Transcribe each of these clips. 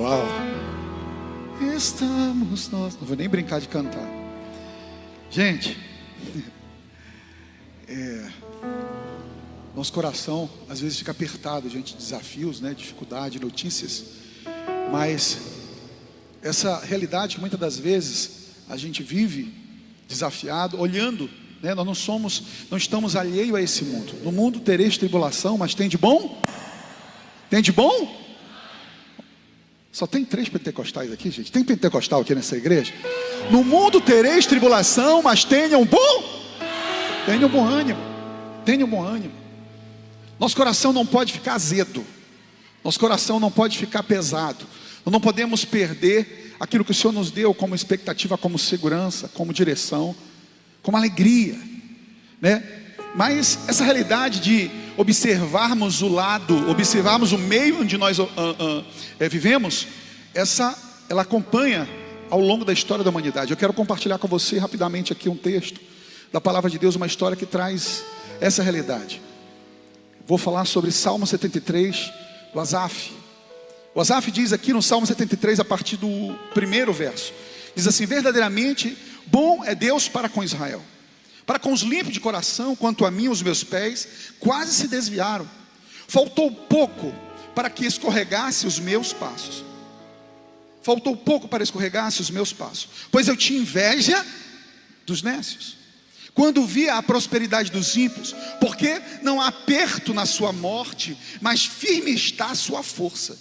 Uau! Estamos nós. Não vou nem brincar de cantar. Gente, nosso coração às vezes fica apertado diante de desafios, né? Dificuldade, notícias. Mas essa realidade que muitas das vezes a gente vive desafiado, olhando, né? Nós não estamos alheios a esse mundo. No mundo tereis tribulação, mas tem de bom? Tem de bom? Só tem 3 pentecostais aqui, gente. Tem pentecostal aqui nessa igreja? No mundo tereis tribulação, mas tenham bom ânimo. Tenham bom ânimo. Nosso coração não pode ficar azedo. Nosso coração não pode ficar pesado. Nós não podemos perder aquilo que o Senhor nos deu como expectativa, como segurança, como direção, como alegria, né? Mas essa realidade de observarmos o lado, observarmos o meio onde nós vivemos, ela acompanha ao longo da história da humanidade. Eu quero compartilhar com você rapidamente aqui um texto da palavra de Deus, uma história que traz essa realidade. Vou falar sobre Salmo 73 do Asaf. O Asaf diz aqui no Salmo 73, a partir do 1º verso, diz assim: verdadeiramente bom é Deus para com Israel, para com os limpos de coração. Quanto a mim, os meus pés quase se desviaram, faltou pouco para que escorregasse os meus passos. Faltou pouco para escorregasse os meus passos, pois eu tinha inveja dos nécios, quando via a prosperidade dos ímpios, porque não há aperto na sua morte, mas firme está a sua força.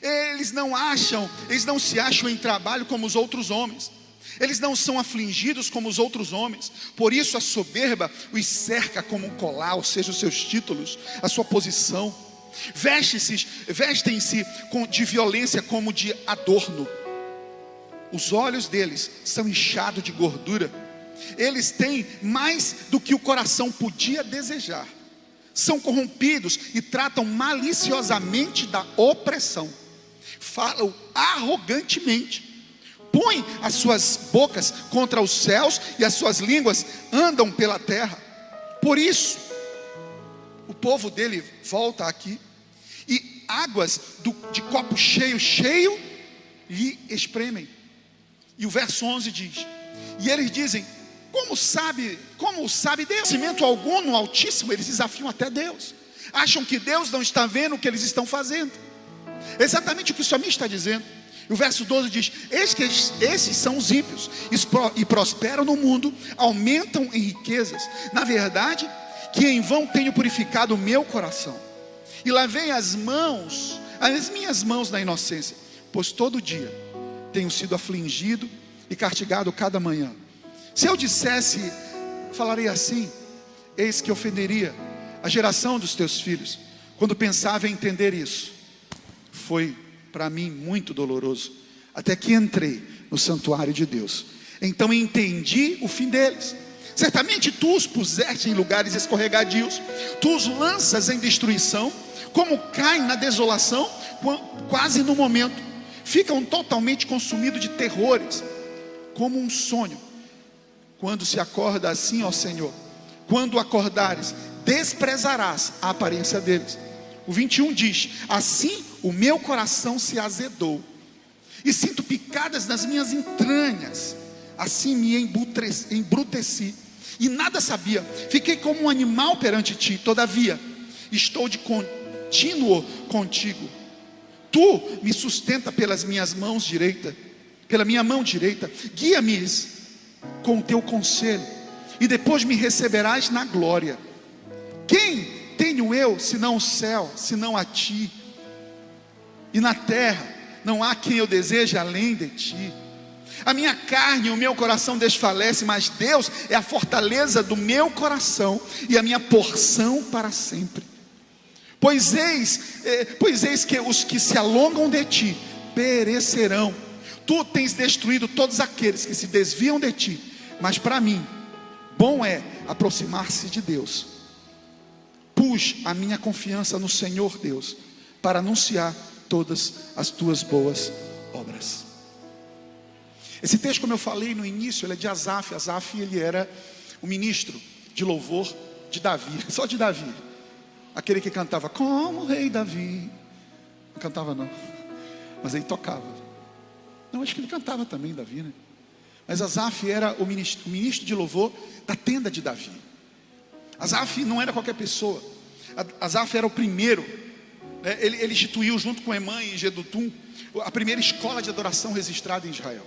Eles não se acham em trabalho como os outros homens, eles não são afligidos como os outros homens. Por isso a soberba os cerca como um colar, ou seja, os seus títulos, a sua posição. Vestem-se de violência como de adorno. Os olhos deles são inchados de gordura. Eles têm mais do que o coração podia desejar. São corrompidos e tratam maliciosamente da opressão. Falam arrogantemente. Põem as suas bocas contra os céus e as suas línguas andam pela terra. Por isso, o povo dele volta aqui e águas de copo cheio lhe espremem. E o verso 11 diz: e eles dizem: como sabe Deus? Conhecimento algum no Altíssimo. Eles desafiam até Deus. Acham que Deus não está vendo o que eles estão fazendo. Exatamente o que o salmista está dizendo. E o verso 12 diz: eis que esses são os ímpios, e prosperam no mundo, aumentam em riquezas. Na verdade, que em vão tenho purificado o meu coração, e lavei as minhas mãos na inocência, pois todo dia tenho sido afligido e castigado cada manhã. Se eu dissesse, falaria assim, eis que ofenderia a geração dos teus filhos. Quando pensava em entender isso, foi para mim muito doloroso, até que entrei no santuário de Deus. Então entendi o fim deles. Certamente tu os puseste em lugares escorregadios, tu os lanças em destruição, como caem na desolação, quase no momento, ficam totalmente consumidos de terrores, como um sonho. Quando se acorda assim, ó Senhor, quando acordares, desprezarás a aparência deles. O 21 diz: assim o meu coração se azedou, e sinto picadas nas minhas entranhas. Assim me embruteci, e nada sabia. Fiquei como um animal perante ti. Todavia estou de contínuo contigo. Tu me sustenta pela minha mão direita. Guia-me com o teu conselho, e depois me receberás na glória. Quem tenho eu senão o céu, senão a ti? E na terra não há quem eu deseje além de ti. A minha carne e o meu coração desfalece, mas Deus é a fortaleza do meu coração e a minha porção para sempre. Pois eis que os que se alongam de ti perecerão. Tu tens destruído todos aqueles que se desviam de ti. Mas para mim, bom é aproximar-se de Deus. Pus a minha confiança no Senhor Deus, para anunciar todas as tuas boas obras. Esse texto, como eu falei no início, ele é de Asaf. Asaf, ele era o ministro de louvor de Davi, só de Davi. Aquele que cantava como o rei Davi. Não cantava não, mas ele tocava. Não, acho que ele cantava também, Davi, né? Mas Asaf era o ministro de louvor da tenda de Davi. Asaf não era qualquer pessoa. Asaf era o primeiro, né? Ele instituiu junto com Emã e Jedutum a primeira escola de adoração registrada em Israel.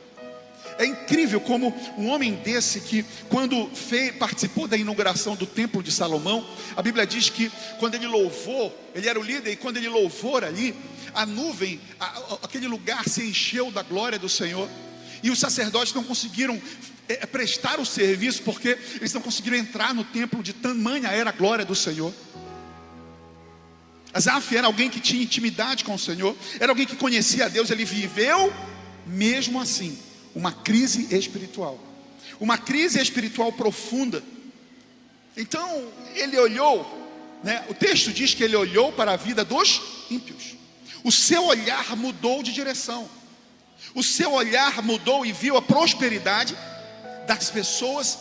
É incrível como um homem desse, que quando participou da inauguração do templo de Salomão, a Bíblia diz que quando ele louvou, ele era o líder, e quando ele louvou ali, a nuvem, aquele lugar se encheu da glória do Senhor, e os sacerdotes não conseguiram prestar o serviço, porque eles não conseguiram entrar no templo, de tamanha era a glória do Senhor. Asaf era alguém que tinha intimidade com o Senhor, era alguém que conhecia a Deus. Ele viveu mesmo assim uma crise espiritual profunda. Então ele olhou, né? O texto diz que ele olhou para a vida dos ímpios. O seu olhar mudou de direção. O seu olhar mudou e viu a prosperidade das pessoas,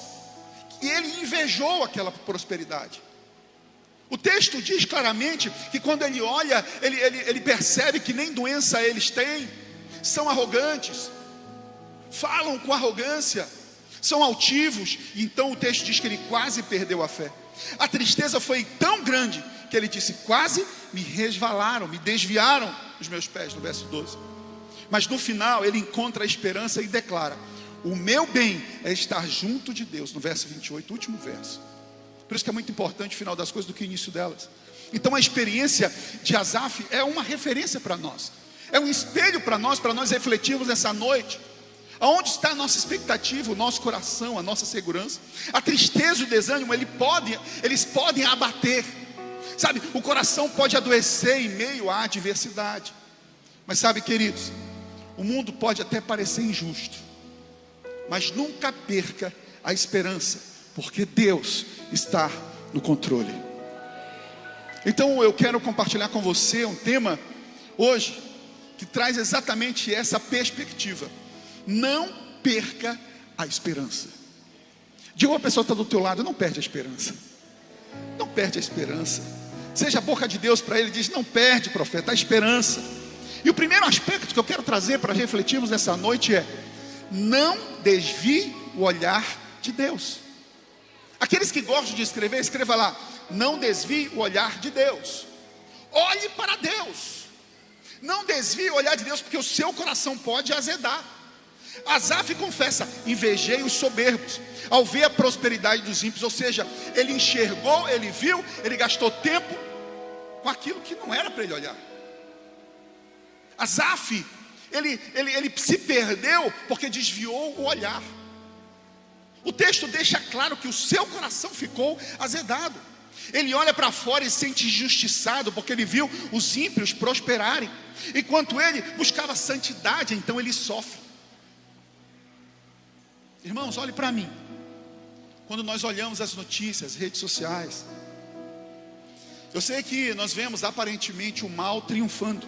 e ele invejou aquela prosperidade. O texto diz claramente que quando ele olha, ele percebe que nem doença eles têm, são arrogantes, falam com arrogância, são altivos. E então o texto diz que ele quase perdeu a fé. A tristeza foi tão grande que ele disse: quase me resvalaram, me desviaram os meus pés, no verso 12. Mas no final ele encontra a esperança e declara: o meu bem é estar junto de Deus, no verso 28, último verso. Por isso que é muito importante o final das coisas do que o início delas. Então a experiência de Asaf é uma referência para nós, é um espelho para nós refletirmos nessa noite. Aonde está a nossa expectativa, o nosso coração, a nossa segurança? A tristeza e o desânimo, eles podem abater, sabe? O coração pode adoecer em meio à adversidade. Mas sabe, queridos, o mundo pode até parecer injusto, mas nunca perca a esperança, porque Deus está no controle. Então eu quero compartilhar com você um tema hoje que traz exatamente essa perspectiva. Não perca a esperança. Diga uma pessoa que está do teu lado: não perde a esperança. Não perde a esperança. Seja a boca de Deus para ele, diz: não perde, profeta, a esperança. E o primeiro aspecto que eu quero trazer para refletirmos nessa noite é: não desvie o olhar de Deus. Aqueles que gostam de escrever, escreva lá: não desvie o olhar de Deus. Olhe para Deus. Não desvie o olhar de Deus, porque o seu coração pode azedar. Asaf confessa: invejei os soberbos ao ver a prosperidade dos ímpios. Ou seja, ele enxergou, ele viu, ele gastou tempo com aquilo que não era para ele olhar. Asaf, ele se perdeu porque desviou o olhar. O texto deixa claro que o seu coração ficou azedado. Ele olha para fora e se sente injustiçado, porque ele viu os ímpios prosperarem, enquanto ele buscava santidade, então ele sofre. Irmãos, olhe para mim. Quando nós olhamos as notícias, redes sociais, eu sei que nós vemos aparentemente o mal triunfando,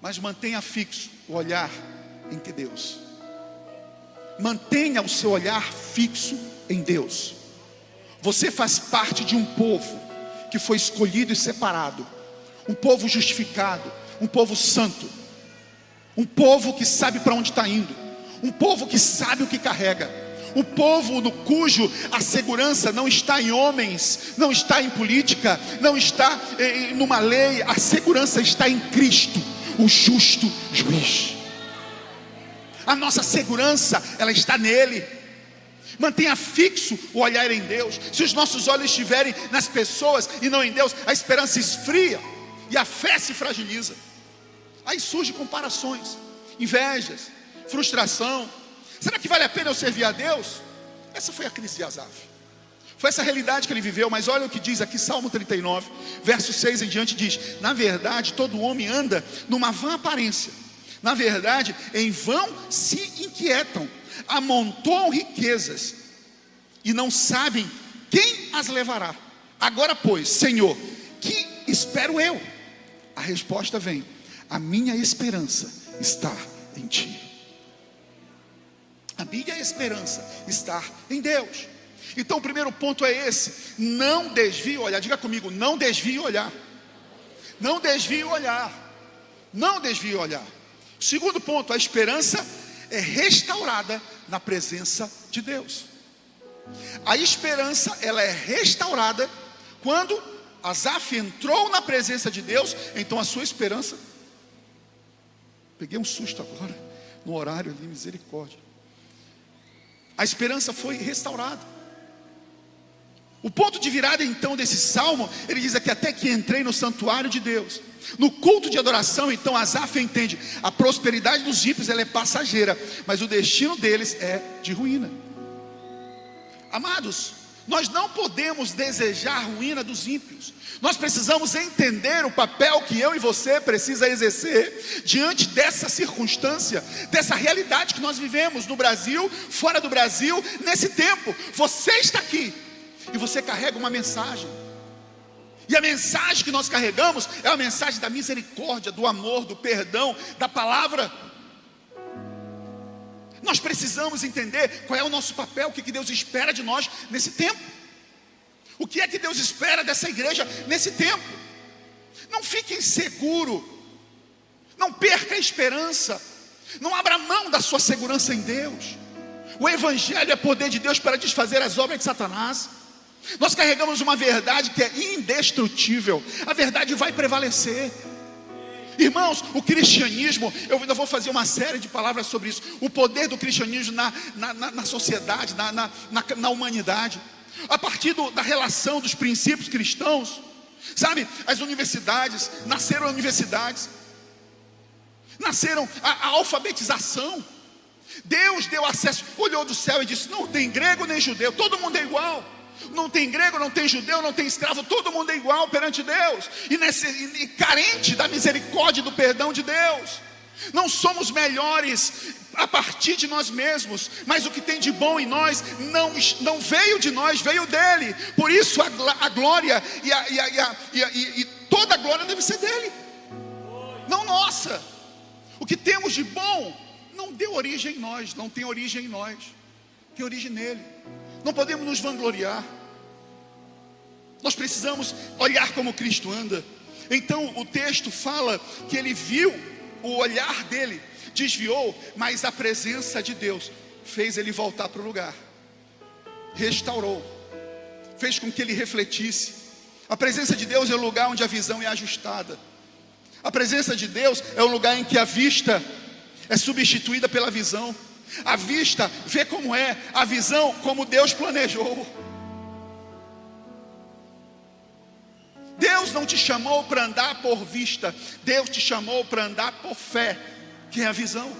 mas mantenha fixo o olhar em Deus. Mantenha o seu olhar fixo em Deus. Você faz parte de um povo que foi escolhido e separado, um povo justificado, um povo santo, um povo que sabe para onde está indo, um povo que sabe o que carrega, um povo no cujo a segurança não está em homens, não está em política, não está numa lei. A segurança está em Cristo, o justo juiz. A nossa segurança, ela está nele. Mantenha fixo o olhar em Deus. Se os nossos olhos estiverem nas pessoas e não em Deus, a esperança esfria e a fé se fragiliza. Aí surgem comparações, invejas, frustração. Será que vale a pena eu servir a Deus? Essa foi a crise de Asaf. Foi essa a realidade que ele viveu. Mas olha o que diz aqui, Salmo 39, verso 6 em diante, diz: na verdade todo homem anda numa vã aparência, na verdade em vão se inquietam, amontoam riquezas e não sabem quem as levará. Agora pois, Senhor, que espero eu? A resposta vem: a minha esperança está em Ti. A minha esperança está em Deus. Então o primeiro ponto é esse: não desvie o olhar. Diga comigo: não desvie o olhar. Não desvie o olhar. Não desvie o olhar. Segundo ponto, a esperança é restaurada na presença de Deus. A esperança, ela é restaurada quando Asaf entrou na presença de Deus. Então a sua esperança, peguei um susto agora, no horário ali, misericórdia. A esperança foi restaurada. O ponto de virada então desse salmo, ele diz aqui: até que entrei no santuário de Deus. No culto de adoração, então Asaf entende: a prosperidade dos ímpios, ela é passageira, mas o destino deles é de ruína. Amados, nós não podemos desejar a ruína dos ímpios. Nós precisamos entender o papel que eu e você precisa exercer diante dessa circunstância, dessa realidade que nós vivemos no Brasil, fora do Brasil, nesse tempo. Você está aqui e você carrega uma mensagem. E a mensagem que nós carregamos é a mensagem da misericórdia, do amor, do perdão, da palavra. Nós precisamos entender qual é o nosso papel, o que Deus espera de nós nesse tempo. O que é que Deus espera dessa igreja nesse tempo? Não fique inseguro, não perca a esperança, não abra mão da sua segurança em Deus. O Evangelho é poder de Deus para desfazer as obras de Satanás. Nós carregamos uma verdade que é indestrutível. A verdade vai prevalecer. Irmãos, o cristianismo, eu ainda vou fazer uma série de palavras sobre isso. O poder do cristianismo na sociedade, na humanidade. A partir da relação dos princípios cristãos. Sabe, as universidades, nasceram a alfabetização. Deus deu acesso, olhou do céu e disse: não tem grego nem judeu, todo mundo é igual. Não tem grego, não tem judeu, não tem escravo, todo mundo é igual perante Deus. E carente da misericórdia e do perdão de Deus. Não somos melhores a partir de nós mesmos, mas o que tem de bom em nós não veio de nós, veio dele. Por isso a glória e toda a glória deve ser dele, não nossa. O que temos de bom não deu origem em nós, não tem origem em nós, tem origem nele. Não podemos nos vangloriar. Nós precisamos olhar como Cristo anda. Então o texto fala que ele viu, o olhar dele desviou, mas a presença de Deus fez ele voltar para o lugar. Restaurou, fez com que ele refletisse. A presença de Deus é o lugar onde a visão é ajustada. A presença de Deus é o lugar em que a vista é substituída pela visão. A vista vê como é, a visão como Deus planejou. Deus não te chamou para andar por vista, Deus te chamou para andar por fé, que é a visão.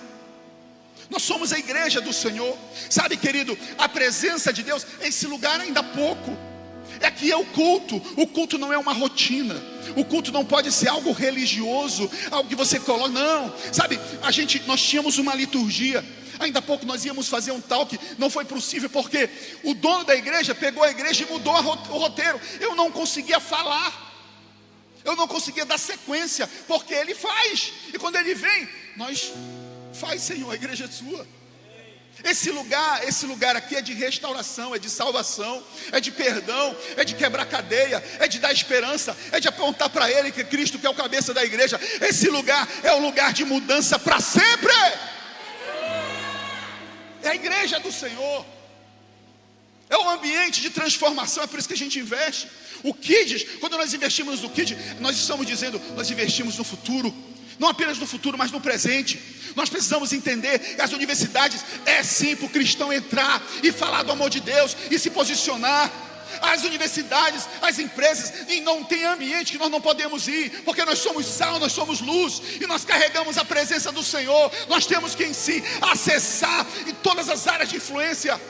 Nós somos a igreja do Senhor. Sabe, querido, a presença de Deus, esse lugar ainda há pouco. Aqui é o culto não é uma rotina. O culto não pode ser algo religioso, algo que você coloca, não. Sabe, nós tínhamos uma liturgia. Ainda há pouco nós íamos fazer um talk, não foi possível porque o dono da igreja pegou a igreja e mudou o roteiro. Eu não conseguia falar, eu não conseguia dar sequência, porque ele faz. E quando ele vem, faz, Senhor, a igreja é sua. Esse lugar aqui é de restauração, é de salvação, é de perdão, é de quebrar cadeia, é de dar esperança, é de apontar para Ele, que é Cristo, que é o cabeça da igreja. Esse lugar é o lugar de mudança para sempre. É a igreja do Senhor. É um ambiente de transformação. É por isso que a gente investe. O Kids, quando nós investimos no Kids, nós estamos dizendo, nós investimos no futuro. Não apenas no futuro, mas no presente. Nós precisamos entender que as universidades é sim para o cristão entrar e falar do amor de Deus e se posicionar. As universidades, as empresas, e não tem ambiente que nós não podemos ir, porque nós somos sal, nós somos luz, e nós carregamos a presença do Senhor. Nós temos que em si acessar em todas as áreas de influência.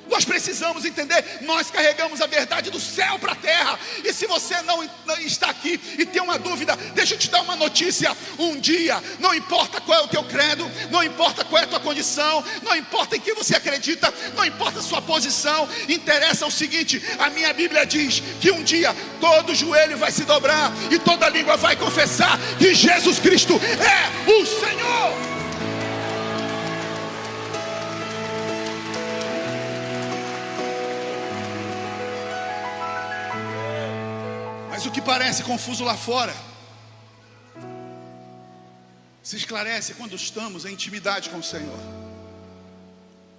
Nós precisamos entender, nós carregamos a verdade do céu para a terra. E se você não está aqui e tem uma dúvida, deixa eu te dar uma notícia. Um dia, não importa qual é o teu credo, não importa qual é a tua condição, não importa em que você acredita, não importa a sua posição, interessa o seguinte: a minha Bíblia diz que um dia todo joelho vai se dobrar e toda língua vai confessar que Jesus Cristo é o Senhor. Mas o que parece confuso lá fora se esclarece quando estamos em intimidade com o Senhor.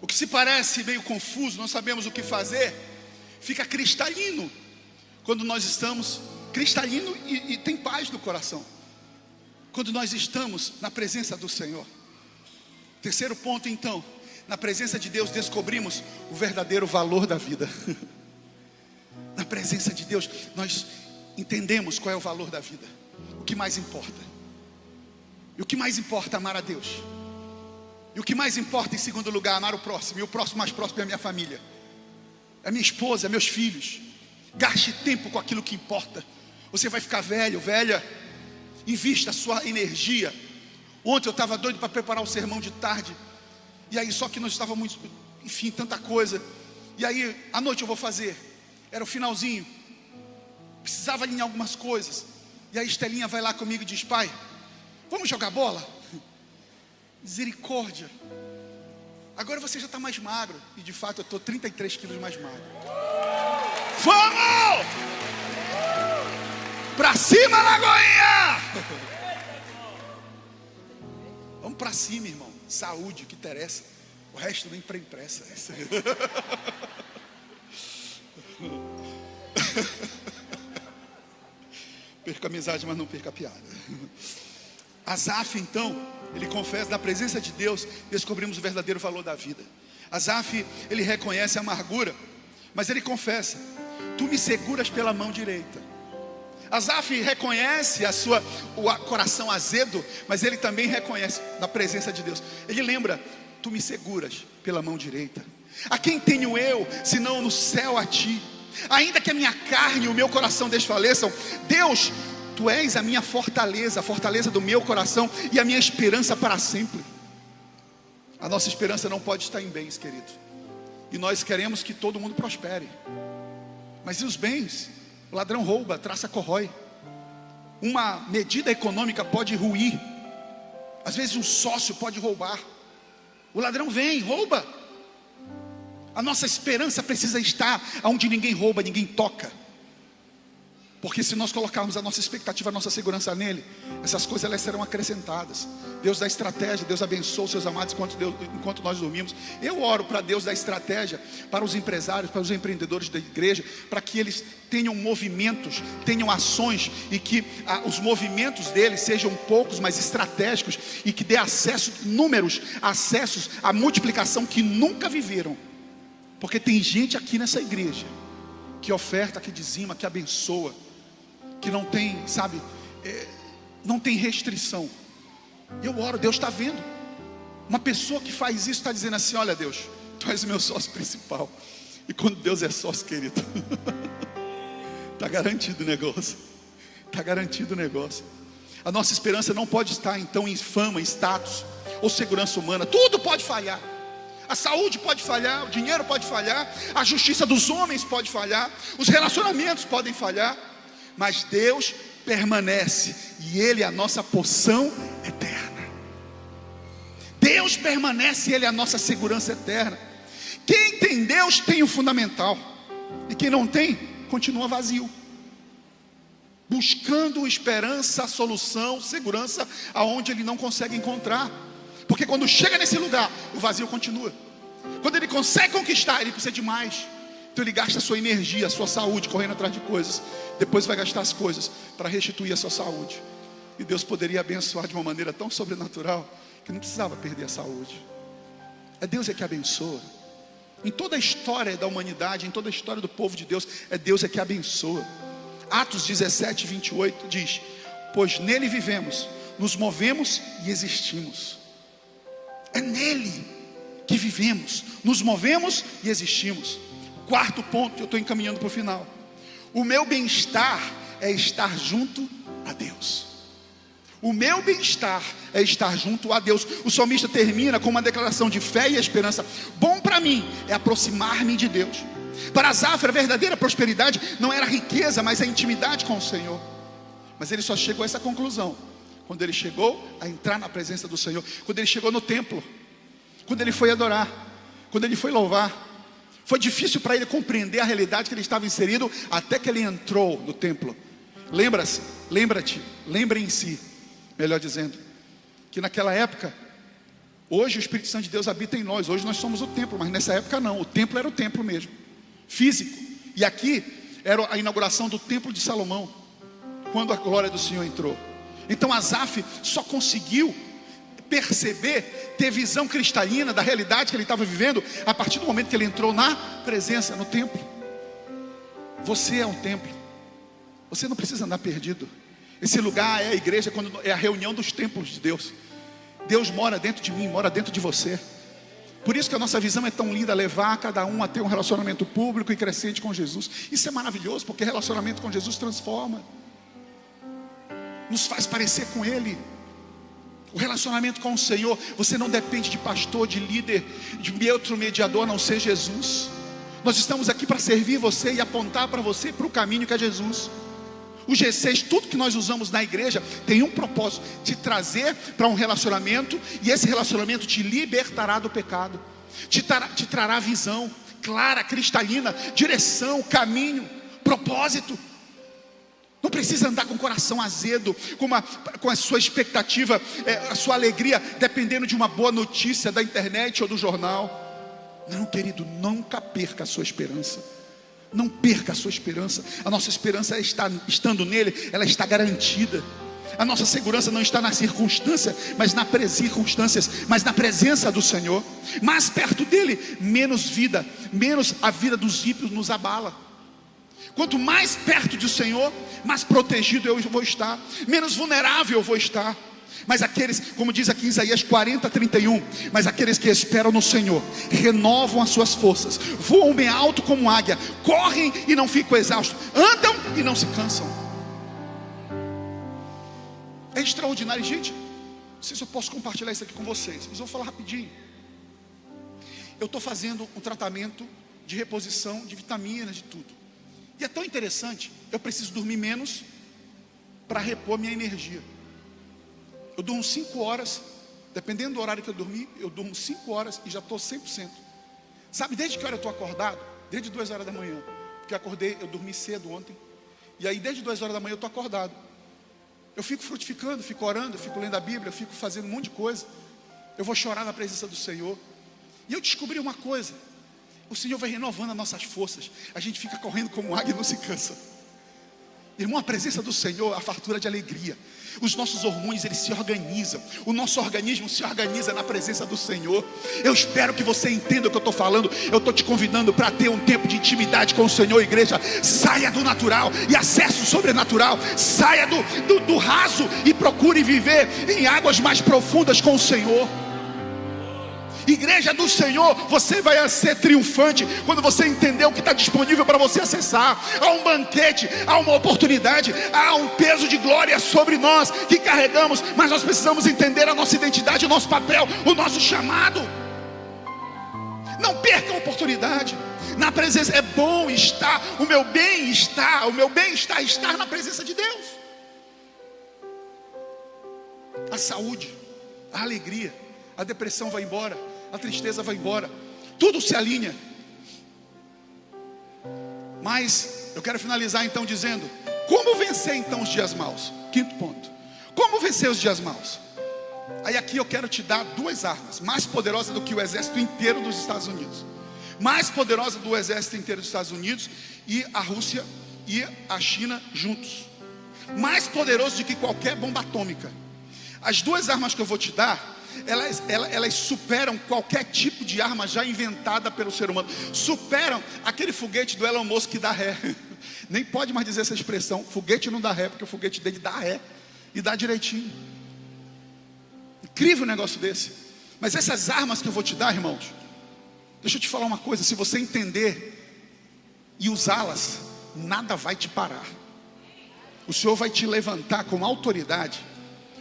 O que se parece meio confuso, não sabemos o que fazer, fica cristalino quando nós estamos cristalino e tem paz no coração quando nós estamos na presença do Senhor. Terceiro ponto, então, na presença de Deus descobrimos o verdadeiro valor da vida. Na presença de Deus nós entendemos qual é o valor da vida, o que mais importa. E o que mais importa é amar a Deus. E o que mais importa, em segundo lugar, amar o próximo. E o próximo mais próximo é a minha família, é minha esposa, é meus filhos. Gaste tempo com aquilo que importa. Você vai ficar velho, velha, invista a sua energia. Ontem eu estava doido para preparar o sermão de tarde, e aí só que nós estávamos, enfim, tanta coisa. E aí, à noite eu vou fazer. Era o finalzinho, precisava alinhar algumas coisas. E a Estelinha vai lá comigo e diz: pai, vamos jogar bola? Misericórdia, agora você já está mais magro. E de fato eu estou 33 quilos mais magro. Vamos! Pra cima, Lagoinha! Vamos pra cima, irmão. Saúde, o que interessa. O resto nem pra impressa. Perca a amizade, mas não perca a piada. Asaf, então, ele confessa, na presença de Deus descobrimos o verdadeiro valor da vida. Asaf, ele reconhece a amargura, mas ele confessa: tu me seguras pela mão direita. Asaf reconhece o coração azedo, mas ele também reconhece na presença de Deus. Ele lembra: tu me seguras pela mão direita. A quem tenho eu, senão no céu a ti? Ainda que a minha carne e o meu coração desfaleçam, Deus, tu és a minha fortaleza, a fortaleza do meu coração e a minha esperança para sempre. A nossa esperança não pode estar em bens, querido. E nós queremos que todo mundo prospere. Mas e os bens? O ladrão rouba, traça, corrói. Uma medida econômica pode ruir. Às vezes um sócio pode roubar. O ladrão vem, rouba. A nossa esperança precisa estar onde ninguém rouba, ninguém toca. Porque se nós colocarmos a nossa expectativa, a nossa segurança nele, essas coisas elas serão acrescentadas. Deus dá estratégia, Deus abençoa os seus amados enquanto nós dormimos. Eu oro para Deus dar estratégia para os empresários, para os empreendedores da igreja, para que eles tenham movimentos, tenham ações, e que os movimentos deles sejam poucos, mas estratégicos, e que dê acessos à multiplicação que nunca viveram. Porque tem gente aqui nessa igreja que oferta, que dizima, que abençoa, que não tem, sabe, não tem restrição. Eu oro, Deus está vendo. Uma pessoa que faz isso está dizendo assim: olha Deus, tu és o meu sócio principal. E quando Deus é sócio, querido, está garantido o negócio. Está garantido o negócio. A nossa esperança não pode estar então em fama, em status ou segurança humana. Tudo pode falhar. A saúde pode falhar, o dinheiro pode falhar, a justiça dos homens pode falhar, os relacionamentos podem falhar, mas Deus permanece, e Ele é a nossa porção eterna. Deus permanece, e Ele é a nossa segurança eterna. Quem tem Deus tem o fundamental, e quem não tem, continua vazio, buscando esperança, solução, segurança, aonde ele não consegue encontrar. Porque quando chega nesse lugar, o vazio continua. Quando ele consegue conquistar, ele precisa de mais. Então ele gasta a sua energia, a sua saúde, correndo atrás de coisas. Depois vai gastar as coisas para restituir a sua saúde. E Deus poderia abençoar de uma maneira tão sobrenatural que não precisava perder a saúde. É Deus que abençoa. Em toda a história da humanidade, em toda a história do povo de Deus, é Deus que abençoa. Atos 17, 28 diz: pois nele vivemos, nos movemos e existimos. É nele que vivemos, nos movemos e existimos. Quarto ponto, eu estou encaminhando para o final. O meu bem-estar é estar junto a Deus. O meu bem-estar é estar junto a Deus. O salmista termina com uma declaração de fé e esperança. Bom para mim é aproximar-me de Deus. Para Asaf, a verdadeira prosperidade não era a riqueza, mas a intimidade com o Senhor. Mas ele só chegou a essa conclusão quando ele chegou a entrar na presença do Senhor, quando ele chegou no templo, quando ele foi adorar, quando ele foi louvar. Foi difícil para ele compreender a realidade que ele estava inserido, até que ele entrou no templo. Lembre-se, melhor dizendo, que naquela época, hoje o Espírito Santo de Deus habita em nós, hoje nós somos o templo, mas nessa época não, o templo era o templo mesmo, físico. E aqui era a inauguração do templo de Salomão, quando a glória do Senhor entrou. Então Asaf só conseguiu perceber, ter visão cristalina da realidade que ele estava vivendo, a partir do momento que ele entrou na presença, no templo. Você é um templo, você não precisa andar perdido. Esse lugar é a igreja, quando é a reunião dos templos de Deus. Deus mora dentro de mim, mora dentro de você. Por isso que a nossa visão é tão linda, levar cada um a ter um relacionamento público e crescente com Jesus. Isso é maravilhoso, porque relacionamento com Jesus transforma, nos faz parecer com Ele. O relacionamento com o Senhor, você não depende de pastor, de líder, de outro mediador a não ser Jesus. Nós estamos aqui para servir você e apontar para você para o caminho que é Jesus. O G6, tudo que nós usamos na igreja tem um propósito: te trazer para um relacionamento, e esse relacionamento te libertará do pecado, te trará visão clara, cristalina, direção, caminho, propósito. Não precisa andar com o coração azedo, com a sua expectativa, a sua alegria dependendo de uma boa notícia da internet ou do jornal. Não, querido, nunca perca a sua esperança. Não perca a sua esperança. A nossa esperança estando nele, ela está garantida. A nossa segurança não está nas circunstâncias, mas nas presença do Senhor. Mais perto dele, menos a vida dos ímpios nos abala. Quanto mais perto do Senhor, mais protegido eu vou estar, menos vulnerável eu vou estar. Mas aqueles, como diz aqui em Isaías 40:31, mas aqueles que esperam no Senhor renovam as suas forças, voam bem alto como águia, correm e não ficam exaustos, andam e não se cansam. É extraordinário, gente. Não sei se eu posso compartilhar isso aqui com vocês, mas eu vou falar rapidinho. Eu estou fazendo um tratamento de reposição de vitaminas, de tudo. E é tão interessante, eu preciso dormir menos para repor minha energia. Eu durmo 5 horas, dependendo do horário que eu dormir, eu durmo 5 horas e já estou 100%. Sabe desde que hora eu estou acordado? Desde 2 horas da manhã. Porque eu dormi cedo ontem. E aí desde 2 horas da manhã eu estou acordado. Eu fico frutificando, fico orando, fico lendo a Bíblia, eu fico fazendo um monte de coisa. Eu vou chorar na presença do Senhor. E eu descobri uma coisa: o Senhor vai renovando as nossas forças. A gente fica correndo como águia e não se cansa. Irmão, a presença do Senhor, a fartura de alegria. Os nossos hormônios, eles se organizam. O nosso organismo se organiza na presença do Senhor. Eu espero que você entenda o que eu estou falando. Eu estou te convidando para ter um tempo de intimidade com o Senhor, igreja. Saia do natural e acesse o sobrenatural. Saia do raso e procure viver em águas mais profundas com o Senhor. Igreja do Senhor, você vai ser triunfante quando você entender o que está disponível para você acessar. Há um banquete, há uma oportunidade, há um peso de glória sobre nós que carregamos, mas nós precisamos entender a nossa identidade, o nosso papel, o nosso chamado. Não perca a oportunidade. Na presença é bom estar, o meu bem-estar é estar na presença de Deus. A saúde, a alegria, a depressão vai embora, a tristeza vai embora, tudo se alinha. Mas eu quero finalizar então dizendo: como vencer então os dias maus? Quinto ponto: como vencer os dias maus? Aí aqui eu quero te dar 2 armas, mais poderosas do que o exército inteiro dos Estados Unidos, mais poderosa do exército inteiro dos Estados Unidos e a Rússia e a China juntos, mais poderoso do que qualquer bomba atômica. As 2 armas que eu vou te dar, elas superam qualquer tipo de arma já inventada pelo ser humano. Superam aquele foguete do Elon Musk que dá ré. Nem pode mais dizer essa expressão: foguete não dá ré, porque o foguete dele dá ré e dá direitinho. Incrível um negócio desse. Mas essas armas que eu vou te dar, irmãos, deixa eu te falar uma coisa: se você entender e usá-las, nada vai te parar. O Senhor vai te levantar com autoridade.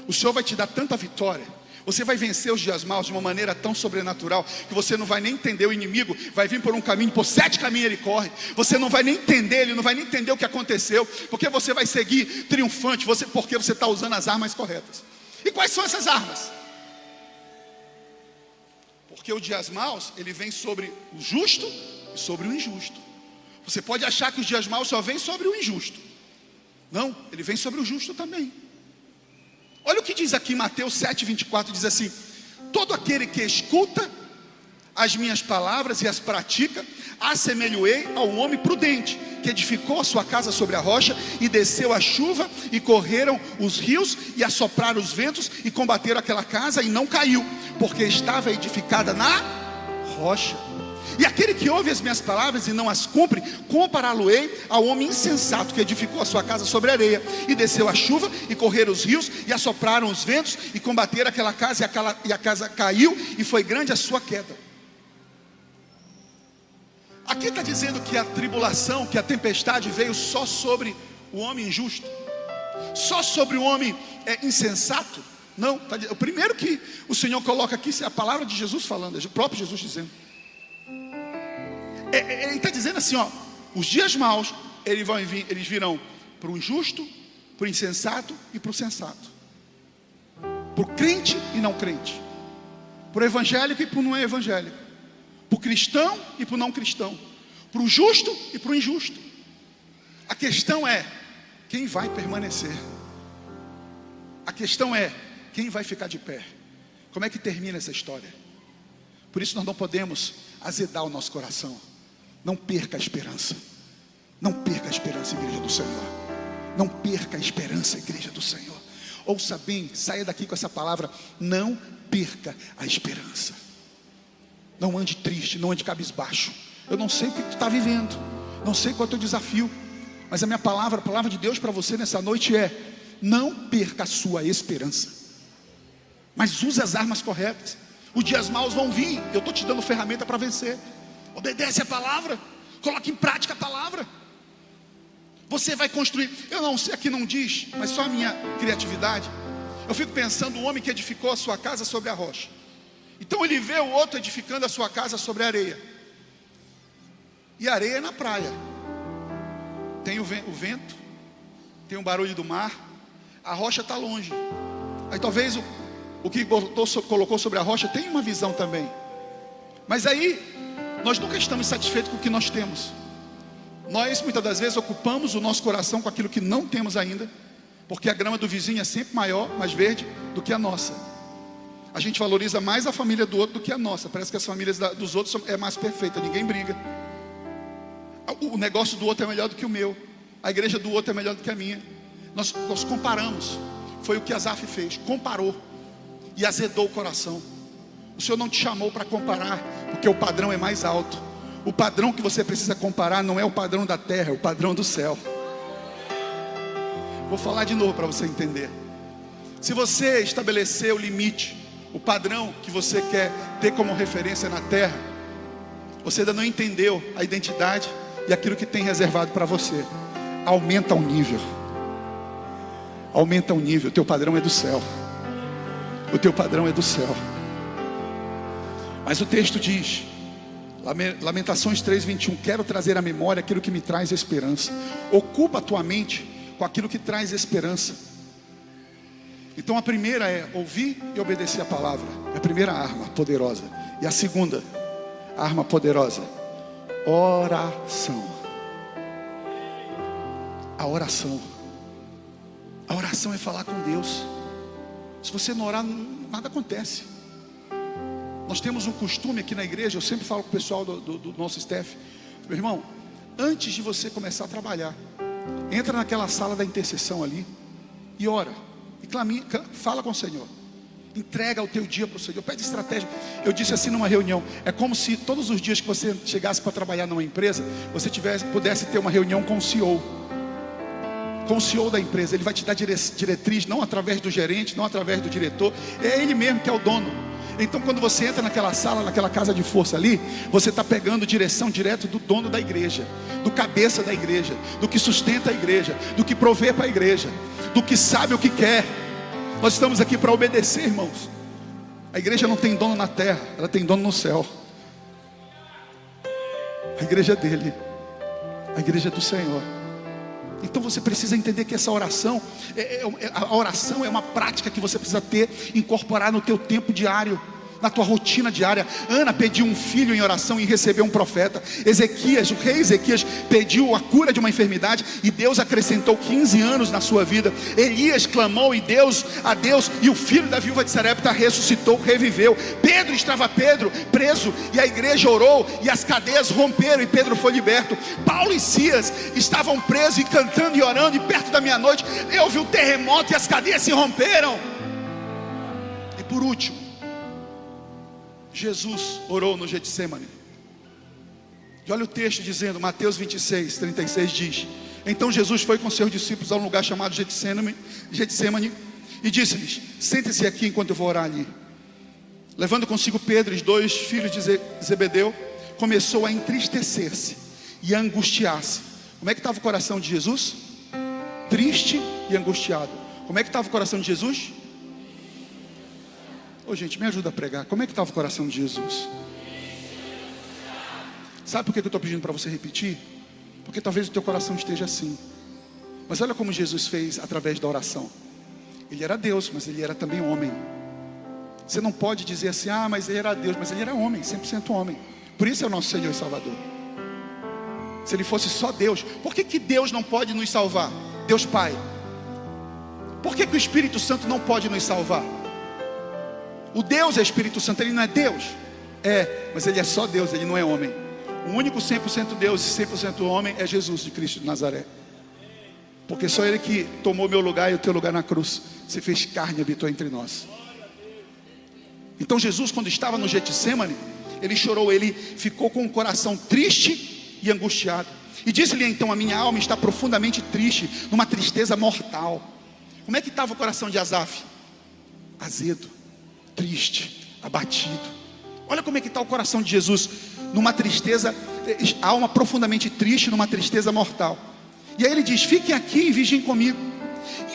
O Senhor vai te dar tanta vitória. Você vai vencer os dias maus de uma maneira tão sobrenatural que você não vai nem entender. O inimigo vai vir por um caminho, por 7 caminhos ele corre. Você não vai nem entender, ele não vai nem entender o que aconteceu, porque você vai seguir triunfante, porque você está usando as armas corretas. E quais são essas armas? Porque os dias maus, ele vem sobre o justo e sobre o injusto. Você pode achar que os dias maus só vêm sobre o injusto. Não, ele vem sobre o justo também. Olha o que diz aqui em Mateus 7,24, diz assim: todo aquele que escuta as minhas palavras e as pratica, assemelhoei ao homem prudente, que edificou a sua casa sobre a rocha, e desceu a chuva, e correram os rios, e assopraram os ventos, e combateram aquela casa, e não caiu, porque estava edificada na rocha. E aquele que ouve as minhas palavras e não as cumpre, compará-lo-ei ao homem insensato, que edificou a sua casa sobre a areia, e desceu a chuva, e correram os rios, e assopraram os ventos, e combateram aquela casa, e a casa caiu, e foi grande a sua queda. Aqui está dizendo que a tribulação, que a tempestade veio só sobre o homem injusto, só sobre o homem insensato. Não, o primeiro que o Senhor coloca aqui é a palavra de Jesus falando, é o próprio Jesus dizendo. Ele está dizendo assim, ó, os dias maus, eles virão para o injusto, para o insensato e para o sensato, para o crente e não crente, para o evangélico e para o não evangélico, para o cristão e para o não cristão, para o justo e para o injusto. A questão é, quem vai permanecer? A questão é, quem vai ficar de pé? Como é que termina essa história? Por isso nós não podemos azedar o nosso coração. Não perca a esperança. Não perca a esperança, igreja do Senhor. Não perca a esperança, igreja do Senhor. Ouça bem, saia daqui com essa palavra: não perca a esperança. Não ande triste, não ande cabisbaixo. Eu não sei o que tu está vivendo, não sei qual é o teu desafio, mas a palavra de Deus para você nessa noite é: não perca a sua esperança, mas use as armas corretas. Os dias maus vão vir, eu estou te dando ferramenta para vencer. Obedece a palavra, coloque em prática a palavra. Você vai construir. Eu não sei, aqui não diz, mas só a minha criatividade. Eu fico pensando, o homem que edificou a sua casa sobre a rocha. Então ele vê o outro edificando a sua casa sobre a areia. E a areia é na praia. Tem o vento, tem o barulho do mar, a rocha está longe. Aí talvez o que colocou sobre a rocha tem uma visão também. Mas aí nós nunca estamos satisfeitos com o que nós temos. Nós muitas das vezes ocupamos o nosso coração com aquilo que não temos ainda, porque a grama do vizinho é sempre maior, mais verde do que a nossa. A gente valoriza mais a família do outro do que a nossa. Parece que as famílias dos outros é mais perfeita, ninguém briga. O negócio do outro é melhor do que o meu, a igreja do outro é melhor do que a minha. Nós comparamos. Foi o que Asaf fez, comparou e azedou o coração. O Senhor não te chamou para comparar, porque o padrão é mais alto. O padrão que você precisa comparar não é o padrão da terra, é o padrão do céu. Vou falar de novo para você entender. Se você estabelecer o limite, o padrão que você quer ter como referência na terra, você ainda não entendeu a identidade e aquilo que tem reservado para você. Aumenta o nível. Aumenta o nível. O teu padrão é do céu. O teu padrão é do céu. Mas o texto diz, Lamentações 3:21, quero trazer à memória aquilo que me traz esperança. Ocupa a tua mente com aquilo que traz esperança. Então a primeira é ouvir e obedecer a palavra. É a primeira arma poderosa. E a segunda arma poderosa, oração. A oração. A oração é falar com Deus. Se você não orar, nada acontece. Nós temos um costume aqui na igreja, eu sempre falo com o pessoal do nosso staff: meu irmão, antes de você começar a trabalhar, entra naquela sala da intercessão ali e ora, e clame, fala com o Senhor, entrega o teu dia para o Senhor, pede estratégia. Eu disse assim numa reunião, é como se todos os dias que você chegasse para trabalhar numa empresa, você pudesse ter uma reunião com o CEO. Com o CEO da empresa. Ele vai te dar diretriz, não através do gerente, não através do diretor, é ele mesmo que é o dono. Então quando você entra naquela sala, naquela casa de força ali, você está pegando direção direto do dono da igreja, do cabeça da igreja, do que sustenta a igreja, do que provê para a igreja, do que sabe o que quer. Nós estamos aqui para obedecer, irmãos. A igreja não tem dono na terra, ela tem dono no céu. A igreja é dele, a igreja é do Senhor. Então você precisa entender que essa oração, a oração é uma prática que você precisa ter, incorporar no teu tempo diário. na tua rotina diária. Ana pediu um filho em oração e recebeu um profeta. Ezequias, o rei Ezequias, pediu a cura de uma enfermidade e Deus acrescentou 15 anos na sua vida. Elias clamou a Deus, e o filho da viúva de Sarepta ressuscitou, reviveu. Pedro estava preso, e a igreja orou, e as cadeias romperam, e Pedro foi liberto. Paulo e Silas estavam presos, e cantando e orando, e perto da meia-noite houve um terremoto, e as cadeias se romperam. E por último, Jesus orou no Getsemane. E olha o texto dizendo, Mateus 26, 36 diz: então Jesus foi com seus discípulos a um lugar chamado Getsemane e disse-lhes: sentem-se aqui enquanto eu vou orar ali. Levando consigo Pedro e os 2 filhos de Zebedeu, começou a entristecer-se e a angustiar-se. Como é que estava o coração de Jesus? Triste e angustiado. Como é que estava o coração de Jesus? Ô gente, me ajuda a pregar. Como é que estava o coração de Jesus? Sabe por que eu estou pedindo para você repetir? Porque talvez o teu coração esteja assim. Mas olha como Jesus fez através da oração. Ele era Deus, mas ele era também homem. Você não pode dizer assim, mas ele era Deus, mas ele era homem, 100% homem. Por isso é o nosso Senhor e Salvador. Se ele fosse só Deus, por que Deus não pode nos salvar? Deus Pai. Por que o Espírito Santo não pode nos salvar? O Deus é Espírito Santo, ele não é Deus. Mas ele é só Deus, ele não é homem. O único 100% Deus e 100% homem é Jesus de Cristo de Nazaré. Porque só ele que tomou meu lugar e o teu lugar na cruz, se fez carne e habitou entre nós. Então Jesus, quando estava no Getsemane, ele chorou, ele ficou com o coração triste e angustiado. E disse-lhe então: a minha alma está profundamente triste, numa tristeza mortal. Como é que estava o coração de Asaf? Azedo, triste, abatido. Olha como é que está o coração de Jesus, numa tristeza, alma profundamente triste, numa tristeza mortal. E aí ele diz: fiquem aqui e vigiem comigo.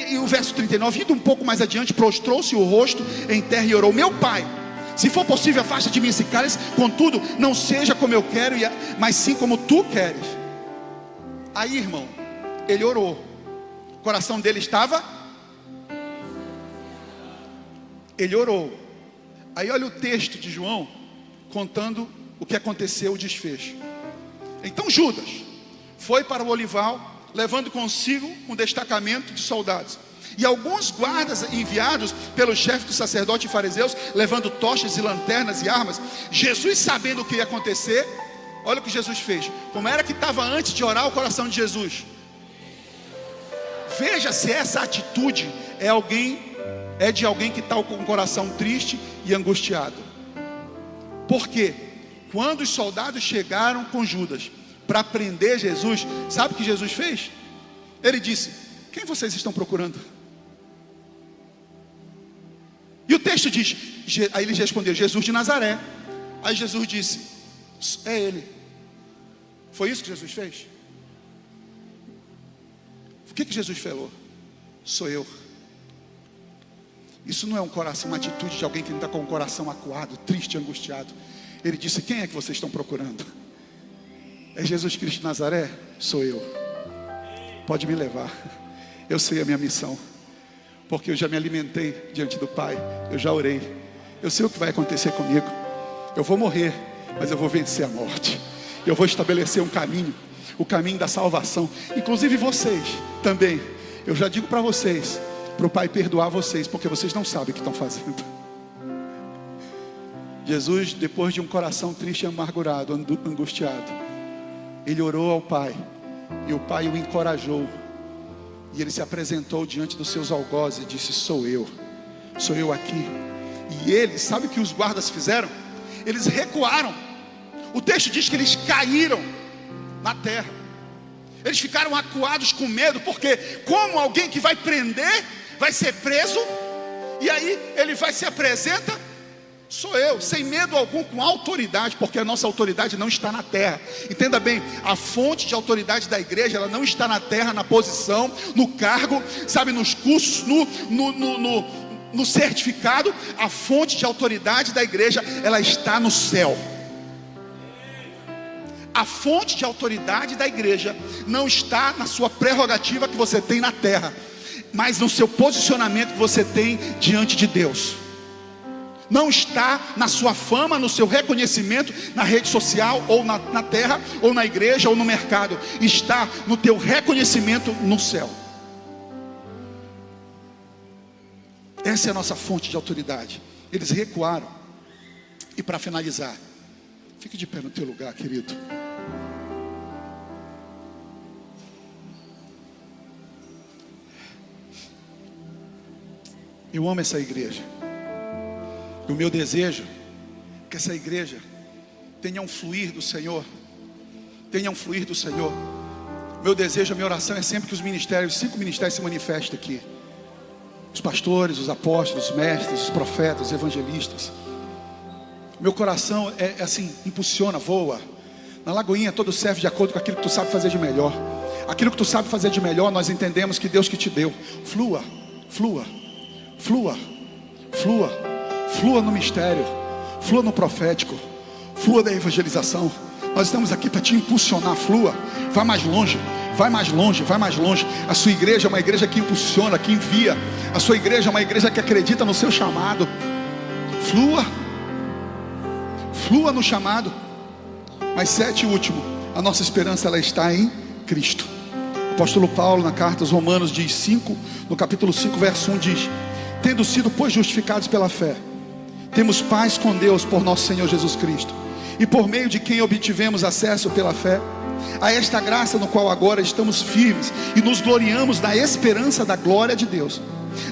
E o verso 39, indo um pouco mais adiante, prostrou-se o rosto em terra e orou: meu pai, se for possível, afasta de mim esse cálice, contudo, não seja como eu quero, mas sim como tu queres. Aí, irmão, ele orou, o coração dele estava, ele orou. Aí olha o texto de João, contando o que aconteceu, o desfecho. Então Judas foi para o olival, levando consigo um destacamento de soldados, e alguns guardas enviados pelos chefes dos sacerdotes e fariseus, levando tochas e lanternas e armas. Jesus, sabendo o que ia acontecer, olha o que Jesus fez. Como era que estava antes de orar o coração de Jesus? Veja se essa atitude é de alguém que está com o coração triste e angustiado. Porque quando os soldados chegaram com Judas para prender Jesus, sabe o que Jesus fez? Ele disse: quem vocês estão procurando? E o texto diz, aí eles responderam: Jesus de Nazaré. Aí Jesus disse: é ele. Foi isso que Jesus fez? O que Jesus falou? Sou eu. Isso não é um coração, uma atitude de alguém que está com o coração acuado, triste, angustiado. Ele disse: quem é que vocês estão procurando? É Jesus Cristo de Nazaré? Sou eu. Pode me levar. Eu sei a minha missão, porque eu já me alimentei diante do Pai, eu já orei, eu sei o que vai acontecer comigo. Eu vou morrer, mas eu vou vencer a morte. Eu vou estabelecer um caminho, o caminho da salvação. Inclusive vocês também. Eu já digo para vocês, para o Pai perdoar vocês, porque vocês não sabem o que estão fazendo. Jesus, depois de um coração triste e amargurado, angustiado, ele orou ao Pai, e o Pai o encorajou, e ele se apresentou diante dos seus algozes e disse: sou eu aqui. E eles, sabe o que os guardas fizeram? Eles recuaram. O texto diz que eles caíram na terra. Eles ficaram acuados com medo, porque como alguém que vai prender, vai ser preso, e aí ele vai se apresenta: sou eu, sem medo algum, com autoridade, porque a nossa autoridade não está na terra. Entenda bem, a fonte de autoridade da igreja, ela não está na terra, na posição, no cargo, sabe, nos cursos, no certificado. A fonte de autoridade da igreja, ela está no céu. A fonte de autoridade da igreja não está na sua prerrogativa que você tem na terra, mas no seu posicionamento que você tem diante de Deus. Não está na sua fama, no seu reconhecimento na rede social, ou na terra, ou na igreja, ou no mercado. Está no teu reconhecimento no céu. Essa é a nossa fonte de autoridade. Eles recuaram. E para finalizar, fique de pé no teu lugar, querido. Eu amo essa igreja. E o meu desejo é que essa igreja tenha um fluir do Senhor. Tenha um fluir do Senhor. Meu desejo, a minha oração é sempre que os ministérios, 5 ministérios se manifestem aqui. Os pastores, os apóstolos, os mestres, os profetas, os evangelistas. Meu coração é assim, impulsiona, voa. Na Lagoinha todo serve de acordo com aquilo que tu sabe fazer de melhor. Aquilo que tu sabe fazer de melhor, nós entendemos que Deus que te deu. Flua, flua, flua, flua. Flua no mistério, flua no profético, flua da evangelização. Nós estamos aqui para te impulsionar. Flua, vai mais longe, vai mais longe, vai mais longe. A sua igreja é uma igreja que impulsiona, que envia. A sua igreja é uma igreja que acredita no seu chamado. Flua, flua no chamado. Mas 7 e último, a nossa esperança ela está em Cristo. O apóstolo Paulo na carta aos Romanos diz 5, no capítulo 5 verso 1 diz: tendo sido pois justificados pela fé, temos paz com Deus por nosso Senhor Jesus Cristo, e por meio de quem obtivemos acesso pela fé a esta graça no qual agora estamos firmes e nos gloriamos na esperança da glória de Deus.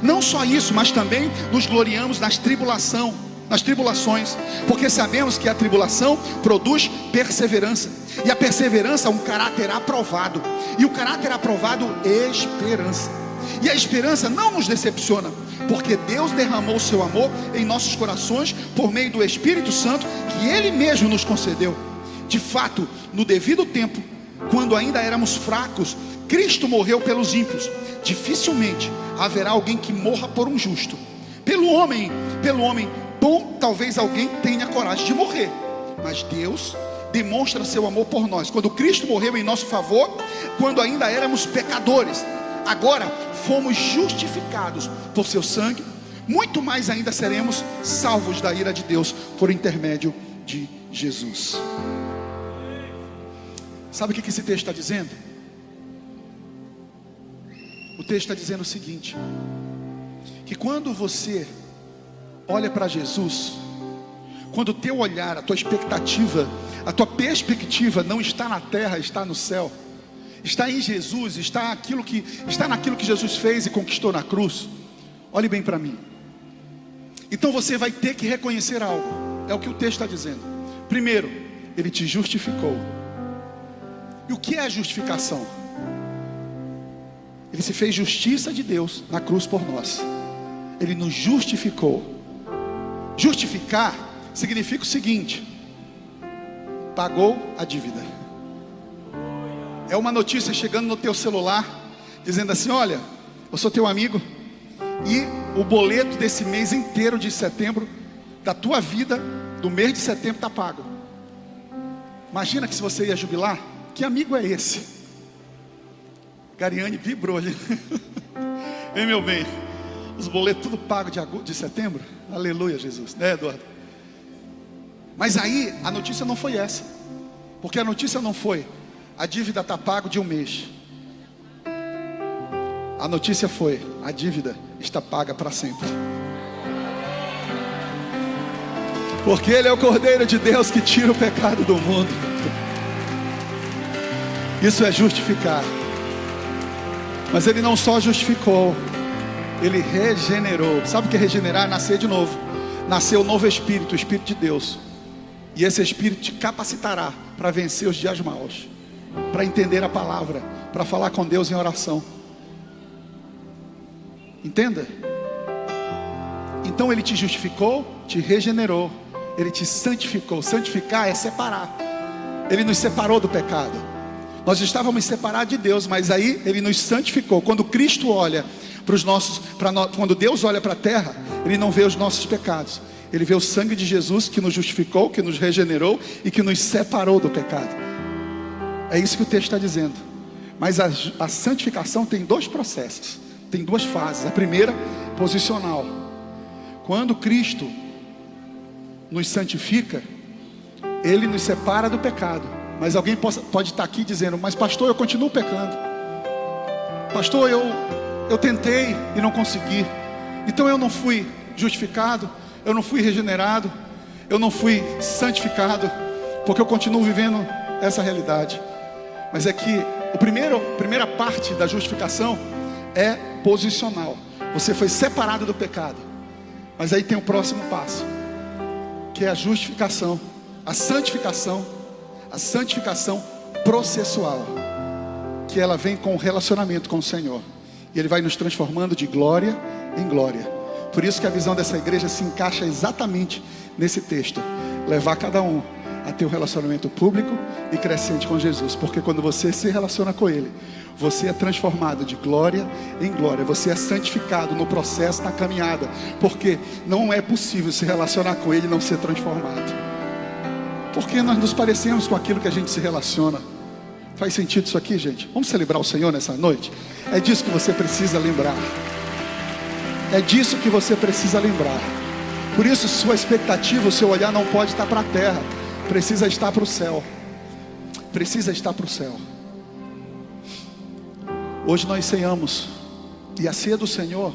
Não só isso, mas também nos gloriamos nas tribulações, porque sabemos que a tribulação produz perseverança, e a perseverança um caráter aprovado, e o caráter aprovado esperança. E a esperança não nos decepciona, porque Deus derramou o seu amor em nossos corações por meio do Espírito Santo que Ele mesmo nos concedeu. De fato, no devido tempo, quando ainda éramos fracos, Cristo morreu pelos ímpios. Dificilmente haverá alguém que morra por um justo. Pelo homem, bom, talvez alguém tenha coragem de morrer, mas Deus demonstra seu amor por nós, quando Cristo morreu em nosso favor, quando ainda éramos pecadores. Agora fomos justificados por seu sangue, muito mais ainda seremos salvos da ira de Deus por intermédio de Jesus. Sabe o que esse texto está dizendo? O texto está dizendo o seguinte: que quando você olha para Jesus, quando o teu olhar, a tua expectativa, a tua perspectiva não está na terra, está no céu, está em Jesus, está naquilo que Jesus fez e conquistou na cruz. Olhe bem para mim. Então você vai ter que reconhecer algo. É o que o texto está dizendo. Primeiro, Ele te justificou. E o que é a justificação? Ele se fez justiça de Deus na cruz por nós. Ele nos justificou. Justificar significa o seguinte: pagou a dívida. É uma notícia chegando no teu celular, dizendo assim: olha, eu sou teu amigo, e o boleto desse mês inteiro de setembro, da tua vida, do mês de setembro, está pago. Imagina que se você ia jubilar, que amigo é esse? Gariane vibrou ali. Hein, meu bem? Os boletos tudo pago de setembro. Aleluia, Jesus, né, Eduardo? Mas aí, a notícia não foi essa. Porque a notícia não foi: a dívida está paga de um mês. A notícia foi: a dívida está paga para sempre. Porque Ele é o Cordeiro de Deus que tira o pecado do mundo. Isso é justificar. Mas Ele não só justificou, Ele regenerou. Sabe o que é regenerar? Nascer de novo. Nasceu um novo Espírito, o Espírito de Deus. E esse Espírito te capacitará para vencer os dias maus, para entender a palavra, para falar com Deus em oração. Entenda? Então Ele te justificou, te regenerou, Ele te santificou. Santificar é separar. Ele nos separou do pecado. Nós estávamos separados de Deus, mas aí Ele nos santificou. Quando Cristo olha para os nossos, quando Deus olha para a terra, Ele não vê os nossos pecados. Ele vê o sangue de Jesus que nos justificou, que nos regenerou e que nos separou do pecado. É isso que o texto está dizendo. Mas a santificação tem 2 processos, tem 2 fases. A primeira, posicional. Quando Cristo nos santifica, Ele nos separa do pecado. Mas alguém pode estar aqui dizendo: mas pastor, eu continuo pecando. Pastor, eu tentei e não consegui. Então eu não fui justificado, eu não fui regenerado, eu não fui santificado, porque eu continuo vivendo essa realidade. Mas é que a primeira parte da justificação é posicional. Você foi separado do pecado. Mas aí tem o próximo passo, que é a justificação, a santificação processual, que ela vem com o relacionamento com o Senhor, e Ele vai nos transformando de glória em glória. Por isso que a visão dessa igreja se encaixa exatamente nesse texto: levar cada um a ter um relacionamento público e crescente com Jesus. Porque quando você se relaciona com Ele, você é transformado de glória em glória. Você é santificado no processo, na caminhada. Porque não é possível se relacionar com Ele e não ser transformado. Porque nós nos parecemos com aquilo que a gente se relaciona. Faz sentido isso aqui, gente? Vamos celebrar o Senhor nessa noite? É disso que você precisa lembrar. É disso que você precisa lembrar. Por isso sua expectativa, o seu olhar não pode estar para a terra. Precisa estar para o céu. Precisa estar para o céu. Hoje nós ceiamos, e a ceia do Senhor.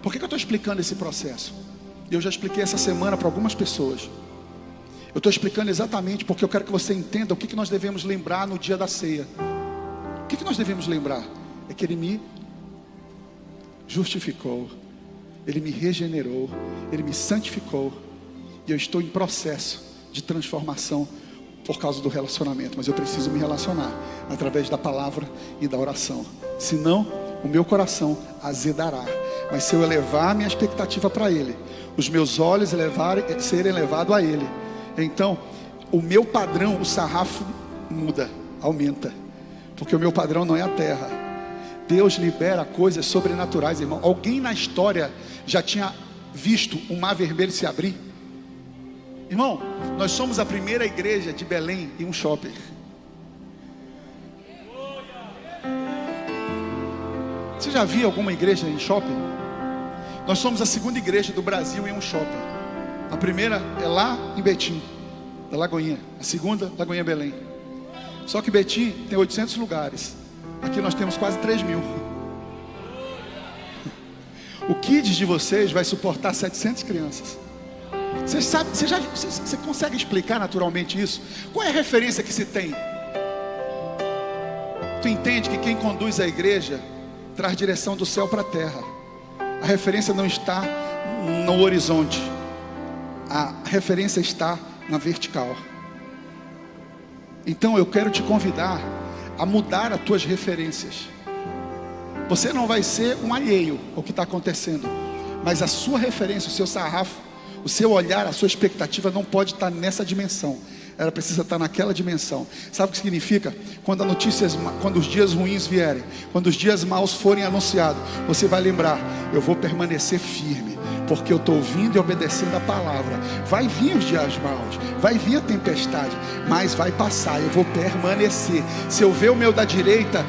Por que eu estou explicando esse processo? Eu já expliquei essa semana para algumas pessoas. Eu estou explicando exatamente porque eu quero que você entenda o que nós devemos lembrar no dia da ceia. O que nós devemos lembrar? É que Ele me justificou, Ele me regenerou, Ele me santificou, e eu estou em processo de transformação por causa do relacionamento. Mas eu preciso me relacionar através da palavra e da oração. Senão o meu coração azedará. Mas se eu elevar a minha expectativa para Ele, os meus olhos serem levados a Ele, então o meu padrão, o sarrafo muda, aumenta. Porque o meu padrão não é a terra. Deus libera coisas sobrenaturais, irmão. Alguém na história já tinha visto o mar vermelho se abrir? Irmão, nós somos a primeira igreja de Belém em um shopping. Você já viu alguma igreja em shopping? Nós somos a segunda igreja do Brasil em um shopping. A primeira é lá em Betim, da Lagoinha. A segunda, Lagoinha Belém. Só que Betim tem 800 lugares. Aqui nós temos quase 3.000. O Kids de vocês vai suportar 700 crianças. Você consegue explicar naturalmente isso? Qual é a referência que se tem? Tu entende que quem conduz a igreja traz direção do céu para a terra. A referência não está no horizonte. A referência está na vertical. Então eu quero te convidar a mudar as tuas referências. Você não vai ser um alheio ao que está acontecendo, mas a sua referência, o seu sarrafo, o seu olhar, a sua expectativa não pode estar nessa dimensão. Ela precisa estar naquela dimensão. Sabe o que significa? Quando os dias ruins vierem, quando os dias maus forem anunciados, você vai lembrar: eu vou permanecer firme, porque eu estou ouvindo e obedecendo a palavra. Vai vir os dias maus, vai vir a tempestade, mas vai passar, eu vou permanecer. Se eu ver o meu da direita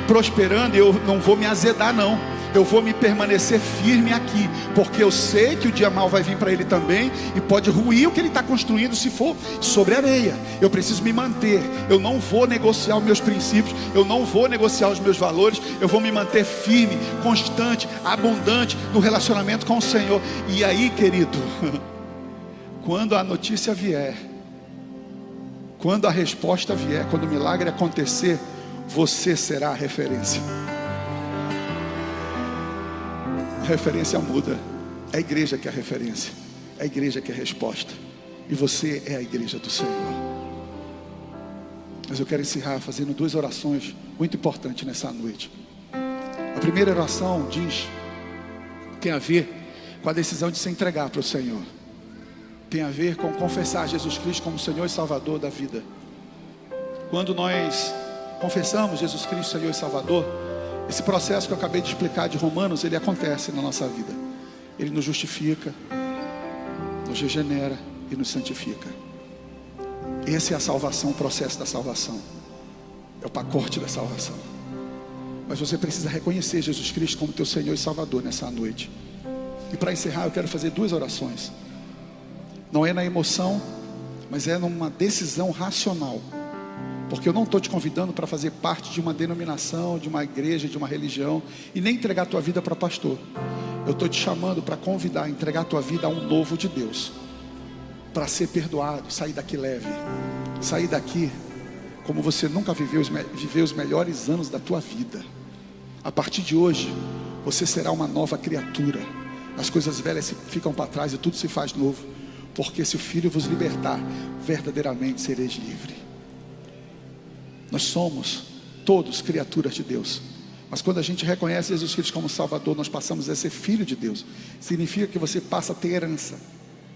prosperando, eu não vou me azedar não. Eu vou me permanecer firme aqui, porque eu sei que o dia mau vai vir para ele também, e pode ruir o que ele está construindo se for sobre areia. Eu preciso me manter. Eu não vou negociar os meus princípios, eu não vou negociar os meus valores. Eu vou me manter firme, constante, abundante no relacionamento com o Senhor. E aí, querido, quando a notícia vier, quando a resposta vier, quando o milagre acontecer, você será a referência. A referência muda. É a igreja que é a referência, é a igreja que é a resposta, e você é a igreja do Senhor. Mas eu quero encerrar fazendo 2 orações muito importantes nessa noite. A primeira oração tem a ver com a decisão de se entregar para o Senhor. Tem a ver com confessar Jesus Cristo como Senhor e Salvador da vida. Quando nós confessamos Jesus Cristo Senhor e Salvador, esse processo que eu acabei de explicar de Romanos, ele acontece na nossa vida. Ele nos justifica, nos regenera e nos santifica. Essa é a salvação, o processo da salvação. É o pacote da salvação. Mas você precisa reconhecer Jesus Cristo como teu Senhor e Salvador nessa noite. E para encerrar, eu quero fazer 2 orações. Não é na emoção, mas é numa decisão racional. Porque eu não estou te convidando para fazer parte de uma denominação, de uma igreja, de uma religião, e nem entregar a tua vida para pastor. Eu estou te chamando para convidar, entregar a tua vida a um novo de Deus, para ser perdoado, sair daqui leve, sair daqui como você nunca viveu os melhores anos da tua vida. A partir de hoje, você será uma nova criatura. As coisas velhas ficam para trás e tudo se faz novo. Porque se o Filho vos libertar, verdadeiramente sereis livre. Nós somos todos criaturas de Deus. Mas quando a gente reconhece Jesus Cristo como Salvador, nós passamos a ser filho de Deus. Significa que você passa a ter herança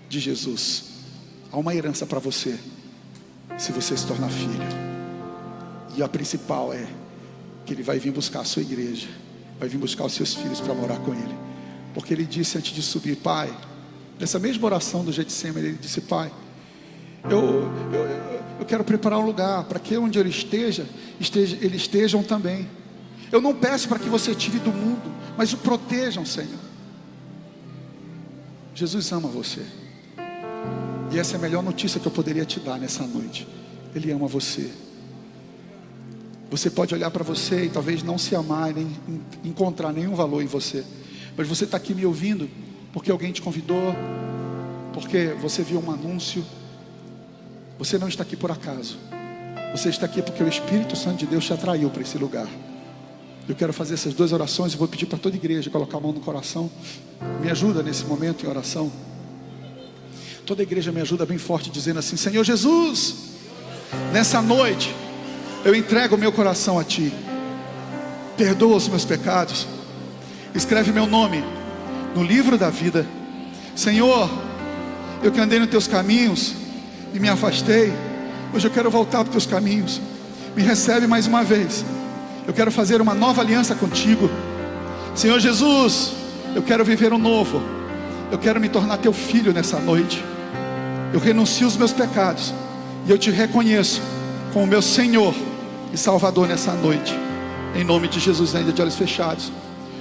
de Jesus. Há uma herança para você, se você se tornar filho. E a principal é que Ele vai vir buscar a sua igreja, vai vir buscar os seus filhos para morar com Ele. Porque Ele disse antes de subir: Pai, nessa mesma oração do Getsemane, Ele disse: Pai, eu quero preparar um lugar para que onde Ele esteja, eles estejam também. Eu não peço para que você tire do mundo, mas o protejam, Senhor. Jesus ama você. E essa é a melhor notícia que eu poderia te dar nessa noite. Ele ama você. Você pode olhar para você e talvez não se amar, nem encontrar nenhum valor em você. Mas você está aqui me ouvindo porque alguém te convidou, porque você viu um anúncio. Você não está aqui por acaso. Você está aqui porque o Espírito Santo de Deus te atraiu para esse lugar. Eu quero fazer essas 2 orações e vou pedir para toda a igreja colocar a mão no coração. Me ajuda nesse momento em oração. Toda a igreja me ajuda bem forte, dizendo assim: Senhor Jesus, nessa noite eu entrego o meu coração a Ti. Perdoa os meus pecados. Escreve meu nome no livro da vida. Senhor, eu que andei nos Teus caminhos e me afastei, hoje eu quero voltar para os Teus caminhos. Me recebe mais uma vez. Eu quero fazer uma nova aliança contigo. Senhor Jesus, eu quero viver um novo. Eu quero me tornar Teu filho nessa noite. Eu renuncio os meus pecados e eu Te reconheço como meu Senhor e Salvador nessa noite. Em nome de Jesus, ainda de olhos fechados.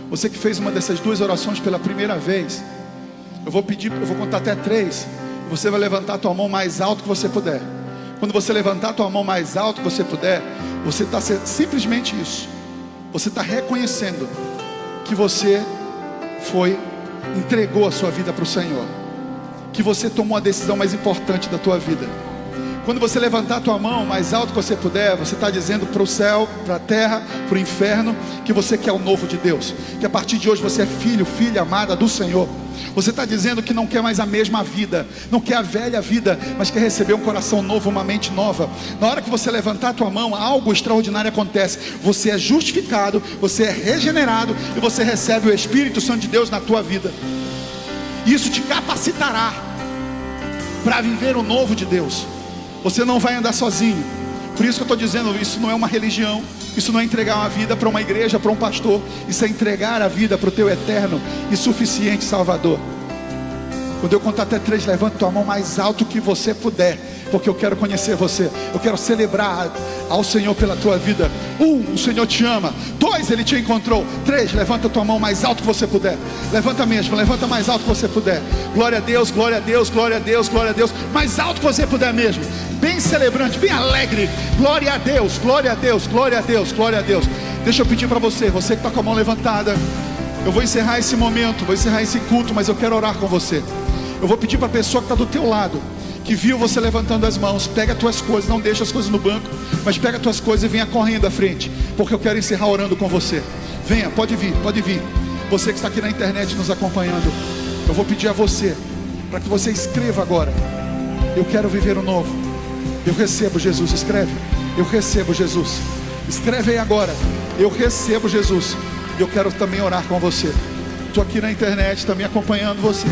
Você que fez uma dessas 2 orações pela primeira vez, eu vou contar até 3. Você vai levantar a tua mão mais alto que você puder. Quando você levantar a tua mão mais alto que você puder, você está simplesmente isso. Você está reconhecendo que você entregou a sua vida para o Senhor, que você tomou a decisão mais importante da tua vida. Quando você levantar a tua mão mais alto que você puder, você está dizendo para o céu, para a terra, para o inferno, que você quer o novo de Deus, que a partir de hoje você é filho, filha amada do Senhor. Você está dizendo que não quer mais a mesma vida, não quer a velha vida, mas quer receber um coração novo, uma mente nova. Na hora que você levantar a tua mão, algo extraordinário acontece. Você é justificado, você é regenerado e você recebe o Espírito Santo de Deus na tua vida. Isso te capacitará para viver o novo de Deus. Você não vai andar sozinho. Por isso que eu estou dizendo, isso não é uma religião. Isso não é entregar uma vida para uma igreja, para um pastor. Isso é entregar a vida para o teu eterno e suficiente Salvador. Quando eu contar até 3, levanta tua mão mais alto que você puder, porque eu quero conhecer você. Eu quero celebrar ao Senhor pela tua vida. 1, o Senhor te ama. 2, Ele te encontrou. 3, levanta tua mão mais alto que você puder. Levanta mesmo, levanta mais alto que você puder. Glória a Deus, glória a Deus, glória a Deus, glória a Deus. Mais alto que você puder mesmo. Bem celebrante, bem alegre. Glória a Deus, glória a Deus, glória a Deus, glória a Deus. Deixa eu pedir para você que está com a mão levantada. Eu vou encerrar esse momento, vou encerrar esse culto, mas eu quero orar com você. Eu vou pedir para a pessoa que está do teu lado, que viu você levantando as mãos, pega as tuas coisas, não deixa as coisas no banco, mas pega as tuas coisas e venha correndo à frente, porque eu quero encerrar orando com você. Venha, pode vir, pode vir. Você que está aqui na internet nos acompanhando, eu vou pedir a você, para que você escreva agora: eu quero viver o novo. Eu recebo Jesus. Escreve: eu recebo Jesus. Escreve aí agora: eu recebo Jesus. E eu quero também orar com você. Estou aqui na internet também acompanhando você.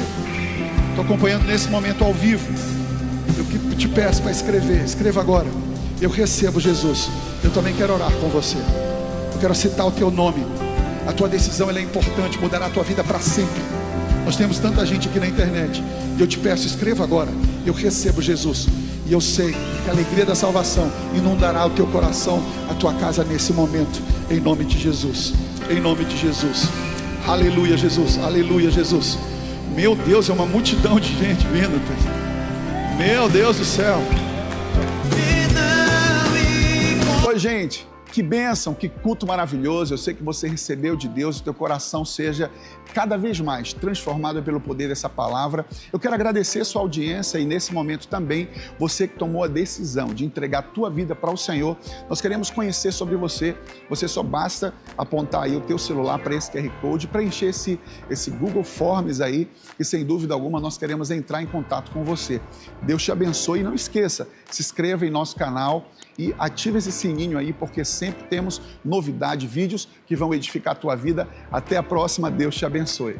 Estou acompanhando nesse momento ao vivo. Eu te peço para escrever. Escreva agora: eu recebo Jesus. Eu também quero orar com você. Eu quero citar o teu nome. A tua decisão ela é importante, mudará a tua vida para sempre. Nós temos tanta gente aqui na internet. E eu te peço, escreva agora: eu recebo Jesus. E eu sei que a alegria da salvação inundará o teu coração, a tua casa nesse momento. Em nome de Jesus. Em nome de Jesus. Aleluia, Jesus. Aleluia, Jesus. Meu Deus, é uma multidão de gente vindo. Meu Deus do céu. Oi, gente. Que bênção, que culto maravilhoso. Eu sei que você recebeu de Deus, o teu coração seja cada vez mais transformado pelo poder dessa palavra. Eu quero agradecer a sua audiência e nesse momento também você que tomou a decisão de entregar a tua vida para o Senhor. Nós queremos conhecer sobre você. Você só basta apontar aí o teu celular para esse QR Code, preencher esse Google Forms aí e sem dúvida alguma nós queremos entrar em contato com você. Deus te abençoe e não esqueça, se inscreva em nosso canal e ative esse sininho aí, porque sempre temos novidade, vídeos que vão edificar a tua vida. Até a próxima, Deus te abençoe.